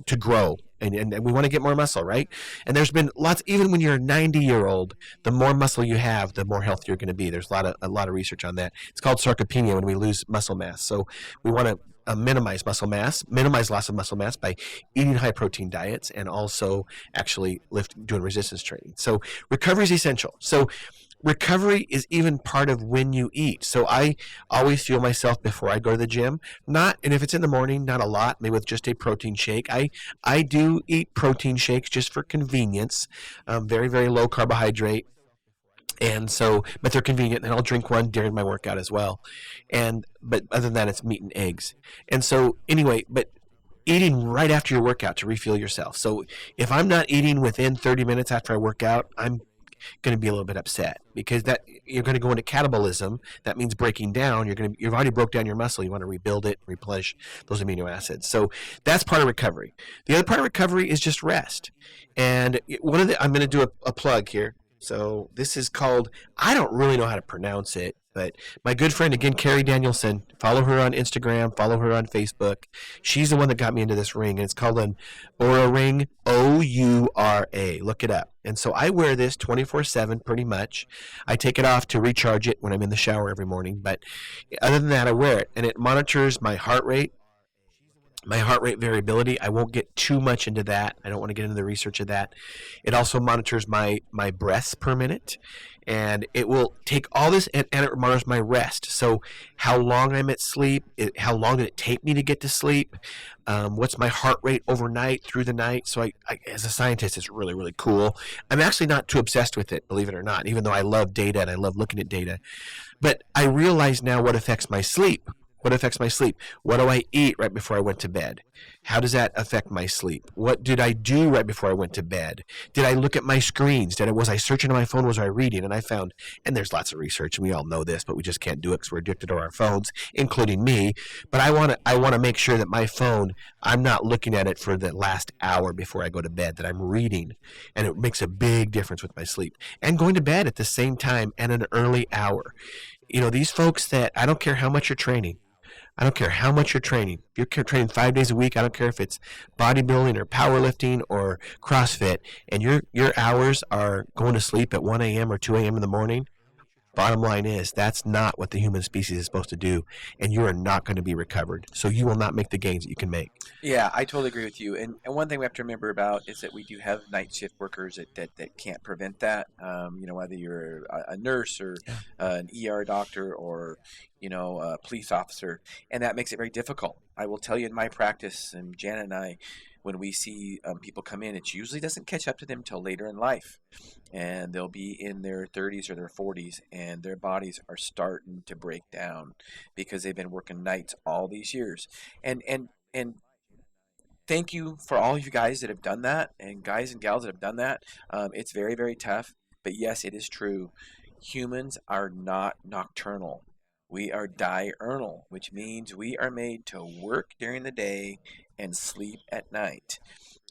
to grow. And we want to get more muscle, right? And there's been lots. Even when you're a 90-year-old, the more muscle you have, the more healthy you're going to be. There's a lot of research on that. It's called sarcopenia when we lose muscle mass. So we want to minimize loss of muscle mass by eating high protein diets and also actually doing resistance training. So recovery is essential. So recovery is even part of when you eat. So I always fuel myself before I go to the gym. And if it's in the morning, not a lot, maybe with just a protein shake. I do eat protein shakes just for convenience, very, very low carbohydrate. And so, but they're convenient, and I'll drink one during my workout as well. But other than that, it's meat and eggs. And so, anyway, but eating right after your workout to refuel yourself. So if I'm not eating within 30 minutes after I work out, I'm going to be a little bit upset because that you're going to go into catabolism. That means breaking down. You've already broke down your muscle. You want to rebuild it, replenish those amino acids. So that's part of recovery. The other part of recovery is just rest. And I'm going to do a plug here. So this is called, I don't really know how to pronounce it, but my good friend, again, Carrie Danielson, follow her on Instagram, follow her on Facebook. She's the one that got me into this ring, and it's called an Oura Ring, O-U-R-A. Look it up. And so I wear this 24/7 pretty much. I take it off to recharge it when I'm in the shower every morning, but other than that, I wear it, and it monitors my heart rate variability. I won't get too much into that. I don't want to get into the research of that. It also monitors my breaths per minute, and it will take all this and it monitors my rest. So how long I'm at sleep, how long did it take me to get to sleep, what's my heart rate overnight through the night. So I as a scientist, it's really, really cool. I'm actually not too obsessed with it, believe it or not, even though I love data and I love looking at data. But I realize now what affects my sleep. What affects my sleep? What do I eat right before I went to bed? How does that affect my sleep? What did I do right before I went to bed? Did I look at my screens? Was I searching on my phone? Was I reading? And I found, and there's lots of research, and we all know this, but we just can't do it because we're addicted to our phones, including me. But I want to make sure that my phone, I'm not looking at it for the last hour before I go to bed, that I'm reading. And it makes a big difference with my sleep. And going to bed at the same time at an early hour. These folks that, I don't care how much you're training. If you're training 5 days a week, I don't care if it's bodybuilding or powerlifting or CrossFit, and your hours are going to sleep at 1 a.m. or 2 a.m. in the morning, bottom line is that's not what the human species is supposed to do, and you are not going to be recovered. So you will not make the gains that you can make. Yeah, I totally agree with you. And one thing we have to remember about is that we do have night shift workers that can't prevent that. Whether you're a nurse or an ER doctor or a police officer, and that makes it very difficult. I will tell you in my practice, and Janet and I, when we see people come in, it usually doesn't catch up to them till later in life, and they'll be in their 30s or their 40s, and their bodies are starting to break down because they've been working nights all these years. And thank you for all you guys that have done that, and guys and gals that have done that. It's very, very tough, but yes, it is true. Humans are not nocturnal. We are diurnal, which means we are made to work during the day and sleep at night.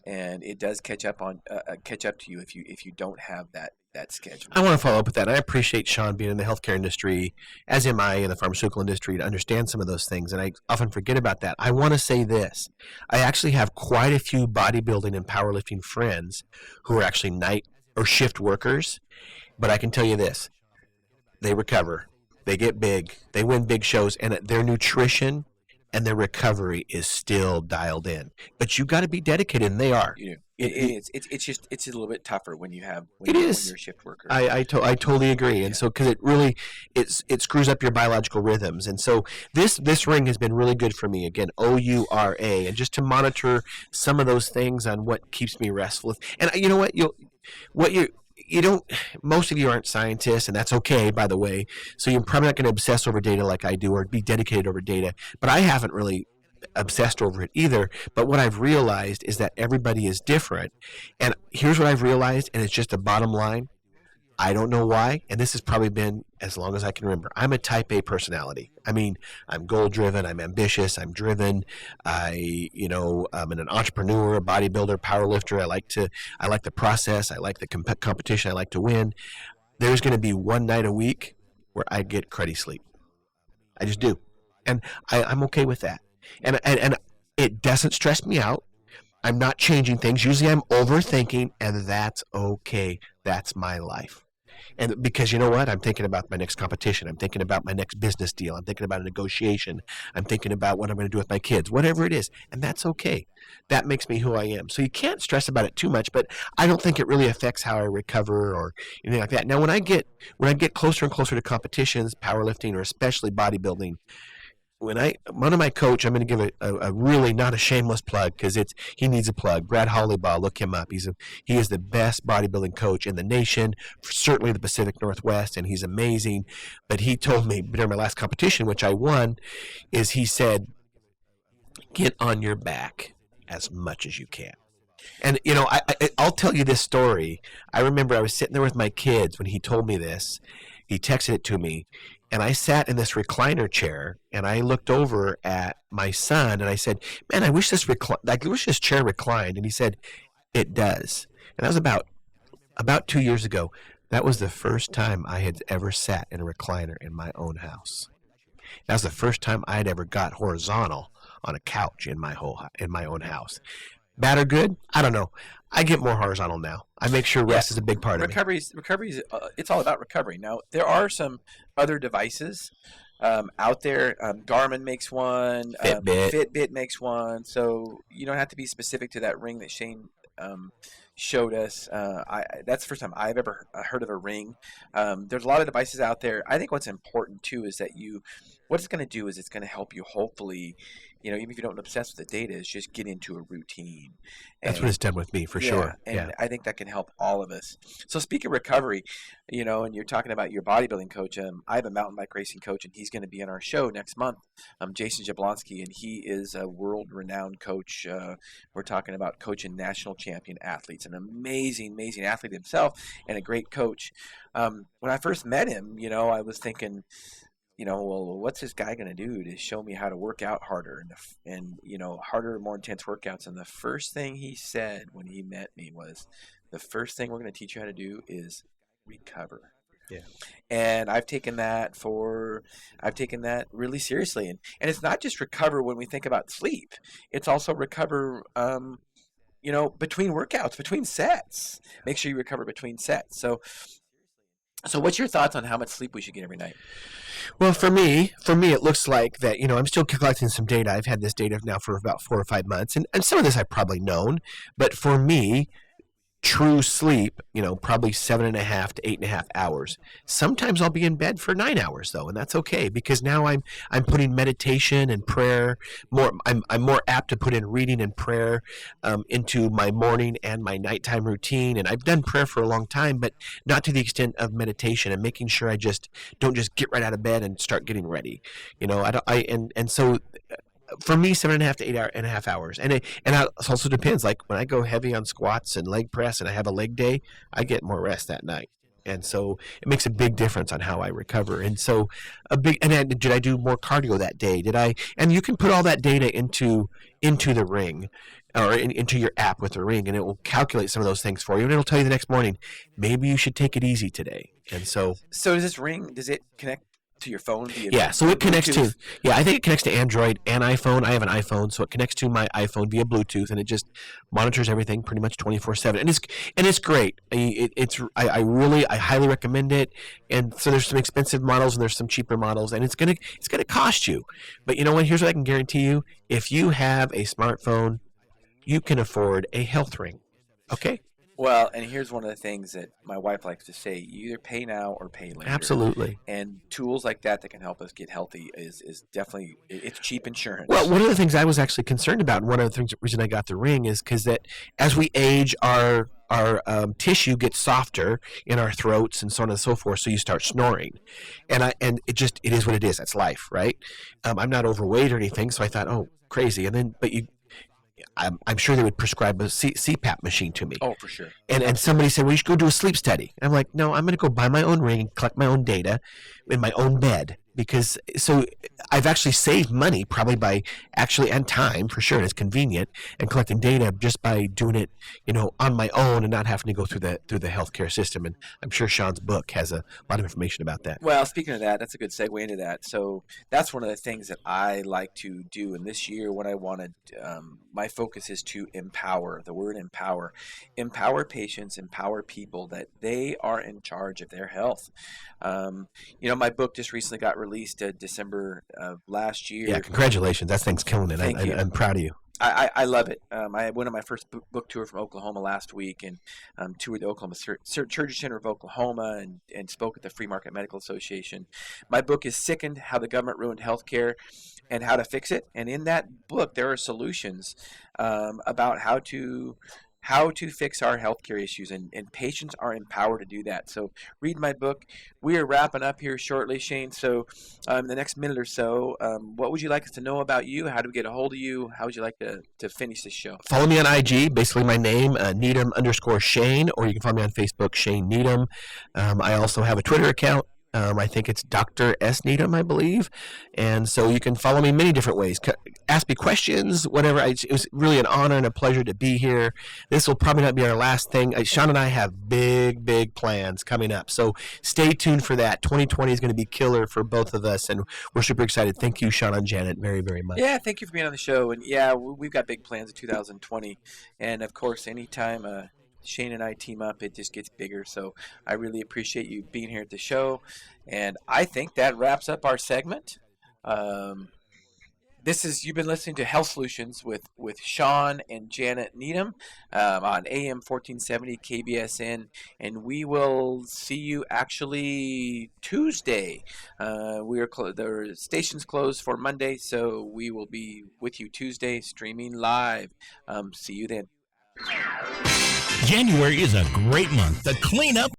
And it does catch up to you if you don't have that schedule. I want to follow up with that. I appreciate Shawn being in the healthcare industry, as am I in the pharmaceutical industry, to understand some of those things, and I often forget about that. I want to say this. I actually have quite a few bodybuilding and powerlifting friends who are actually night or shift workers, but I can tell you this. They recover. They get big. They win big shows, and their nutrition and their recovery is still dialed in. But you got to be dedicated, and they are. You do. It's just a little bit tougher when you're a shift worker. I totally agree, and so because it screws up your biological rhythms, and so this ring has been really good for me. Again, OURA, and just to monitor some of those things on what keeps me restful. And you know what you don't, most of you aren't scientists, and that's okay, by the way, so you're probably not going to obsess over data like I do or be dedicated over data, but I haven't really obsessed over it either. But what I've realized is that everybody is different, and here's what I've realized, and it's just a bottom line. I don't know why, and this has probably been as long as I can remember. I'm a type A personality. I mean, I'm goal-driven, I'm ambitious, I'm driven. I'm an entrepreneur, a bodybuilder, powerlifter. I like the process. I like the competition. I like to win. There's going to be one night a week where I get cruddy sleep. I just do, and I'm okay with that. And it doesn't stress me out. I'm not changing things. Usually I'm overthinking, and that's okay. That's my life. And because you know what? I'm thinking about my next competition. I'm thinking about my next business deal. I'm thinking about a negotiation. I'm thinking about what I'm going to do with my kids, whatever it is. And that's okay. That makes me who I am. So you can't stress about it too much, but I don't think it really affects how I recover or anything like that. Now, when I get closer and closer to competitions, powerlifting, or especially bodybuilding, one of my coach, I'm going to give a really not a shameless plug because he needs a plug. Brad Hollybaugh, look him up. He is the best bodybuilding coach in the nation, certainly the Pacific Northwest, and he's amazing. But he told me during my last competition, which I won, he said, get on your back as much as you can. And I'll tell you this story. I remember I was sitting there with my kids when he told me this. He texted it to me. And I sat in this recliner chair, and I looked over at my son, and I said, "Man, I wish this chair reclined." And he said, "It does." And that was about 2 years ago. That was the first time I had ever sat in a recliner in my own house. That was the first time I had ever got horizontal on a couch in my own house. Bad or good? I don't know. I get more horizontal now. I make sure rest is a big part of it. Recovery, it's all about recovery. Now, there are some other devices out there. Garmin makes one. Fitbit makes one. So you don't have to be specific to that ring that Shane showed us. That's the first time I've ever heard of a ring. There's a lot of devices out there. I think what's important, too, is that what it's going to do is it's going to help you hopefully, even if you don't obsess with the data, is just get into a routine. That's what it's done with me, for sure. And I think that can help all of us. So speaking of recovery, and you're talking about your bodybuilding coach, I have a mountain bike racing coach, and he's going to be on our show next month, Jason Jablonski, and he is a world-renowned coach. We're talking about coaching national champion athletes, an amazing, amazing athlete himself, and a great coach. When I first met him, I was thinking, well, what's this guy going to do to show me how to work out harder and harder, more intense workouts? And the first thing he said when he met me was, the first thing we're going to teach you how to do is recover. Yeah. And I've taken that really seriously. And it's not just recover when we think about sleep. It's also recover, between workouts, between sets. Make sure you recover between sets. So what's your thoughts on how much sleep we should get every night? Well, for me, it looks like that, I'm still collecting some data. I've had this data now for about 4 or 5 months, and some of this I've probably known. But for me, true sleep, probably 7.5 to 8.5 hours. Sometimes I'll be in bed for 9 hours though, and that's okay because now I'm putting meditation and prayer more. I'm more apt to put in reading and prayer into my morning and my nighttime routine. And I've done prayer for a long time, but not to the extent of meditation and making sure I just don't just get right out of bed and start getting ready. So for me, 7.5 to 8.5 hours, and it also depends. Like when I go heavy on squats and leg press, and I have a leg day, I get more rest that night, and so it makes a big difference on how I recover. And so did I do more cardio that day? Did I? And you can put all that data into the Ring, or into your app with the Ring, and it will calculate some of those things for you, and it'll tell you the next morning maybe you should take it easy today. And so does this Ring? Does it connect to your phone? Yeah, so it connects to, I think it connects to Android and iPhone. I have an iPhone, so it connects to my iPhone via Bluetooth, and it just monitors everything pretty much 24/7. And it's great. I highly recommend it. And so there's some expensive models and there's some cheaper models, and it's gonna cost you. But you know what? Here's what I can guarantee you: if you have a smartphone, you can afford a health ring. Okay. Well, and here's one of the things that my wife likes to say: you either pay now or pay later. Absolutely. And tools like that can help us get healthy is definitely, it's cheap insurance. Well, one of the things I was actually concerned about, and one of the reason I got the Ring is because that as we age, our tissue gets softer in our throats and so on and so forth, so you start snoring, and it is what it is. That's life, right? I'm not overweight or anything, so I thought, oh, crazy. And then, I'm sure they would prescribe a CPAP machine to me. Oh, for sure. And somebody said, well, you should go do a sleep study. And I'm like, no, I'm going to go buy my own ring and collect my own data in my own bed. So I've actually saved money probably and time for sure, and it's convenient, and collecting data just by doing it, on my own and not having to go through the healthcare system. And I'm sure Shawn's book has a lot of information about that. Well, speaking of that, that's a good segue into that. So that's one of the things that I like to do. And this year, what I wanted, my focus is to empower. The word empower patients, empower people that they are in charge of their health. My book just recently got released December of last year. Yeah, congratulations. That thing's killing it. I'm proud of you. I love it. I went on my first book tour from Oklahoma last week and toured the Oklahoma Surgery Center of Oklahoma and spoke at the Free Market Medical Association. My book is Sickened: How the Government Ruined Healthcare and How to Fix It. And in that book, there are solutions about how to fix our healthcare issues, and patients are empowered to do that. So read my book. We are wrapping up here shortly, Shane. So in the next minute or so, what would you like us to know about you? How do we get a hold of you? How would you like to finish this show? Follow me on IG, basically my name, Needham_Shane, or you can follow me on Facebook, Shane Needham. I also have a Twitter account. I think it's Dr. S. Needham, I believe. And so you can follow me many different ways. Ask me questions, whatever. It was really an honor and a pleasure to be here. This will probably not be our last thing. Shawn and I have big, big plans coming up. So stay tuned for that. 2020 is going to be killer for both of us, and we're super excited. Thank you, Shawn and Janet, very, very much. Yeah, thank you for being on the show. And yeah, we've got big plans in 2020. And of course, anytime Shane and I team up, it just gets bigger. So I really appreciate you being here at the show. And I think that wraps up our segment. You've been listening to Health Solutions with Shawn and Janet Needham on AM 1470 KBSN, and we will see you actually Tuesday. The station's closed for Monday, so we will be with you Tuesday streaming live. See you then. January is a great month to clean up